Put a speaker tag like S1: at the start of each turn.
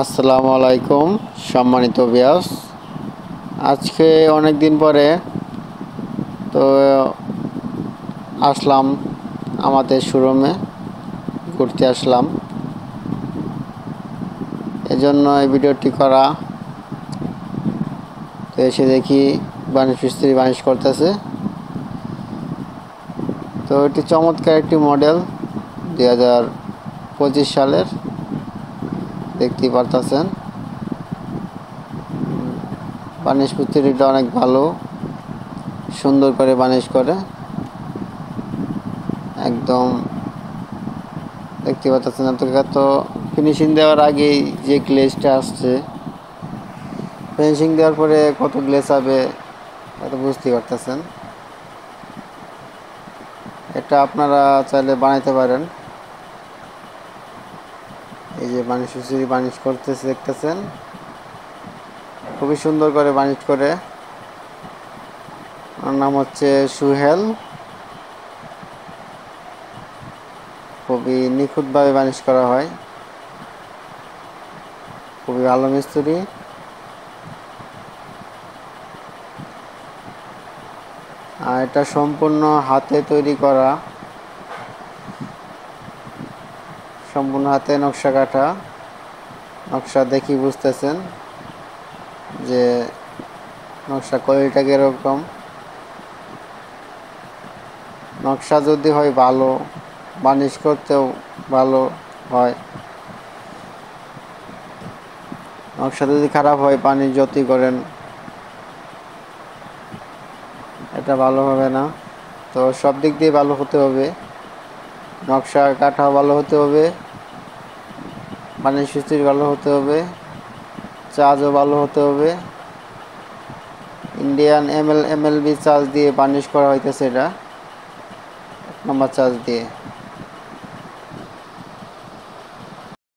S1: আসসালামু আলাইকুম সম্মানিত ভিউয়ার্স। আজকে অনেক দিন পরে তো আসলাম আমাদের শোরুমে ঘুরতে আসলাম, এজন্য এই ভিডিওটি করা। তো এসে দেখি বানিশ মিস্ত্রি বানিশ করতেছে। তো এটি চমৎকার একটি মডেল 2025 সালের, দেখতেই পারতেছেন। বানিশ মিস্ত্রিটা অনেক ভালো, সুন্দর করে বানিশ করে। একদম দেখতে পাচ্ছেন, এত ফিনিশিং দেওয়ার আগেই যে গ্লেজটা আসছে, ফিনিশিং দেওয়ার পরে কত গ্লেজ হবে এটা বুঝতে পারতেছেন। এটা আপনারা চাইলে বানাইতে পারেন। এই যে বানিশ মিস্ত্রি বানিশ করতেছে, দেখতেছেন খুবই সুন্দর করে বানিশ করে। ওর নাম হচ্ছে সুহেল। খুবই নিখুঁতভাবে বানিশ করা হয়, খুবই ভালো মিস্ত্রি। আর এটা সম্পূর্ণ হাতে তৈরি করা, সম্পূর্ণ হাতে নকশা কাটা। নকশা দেখি বুঝতেছেন যে নকশা কোয়ালিটিটা কীরকম। নকশা যদি হয় ভালো, বানিশ করতেও ভালো হয়। নকশা যদি খারাপ হয়, পানি যতই করেন এটা ভালো হবে না। তো সব দিক দিয়ে ভালো হতে হবে, নকশা কাটাও ভালো হতে হবে, বানিশ মিস্ত্রি ভালো হতে হবে, চার্জও ভালো হতে হবে। ইন্ডিয়ান MLB চার্জ দিয়ে বানিশ করা হইতেছে, এটা 1 নম্বর চার্জ দিয়ে।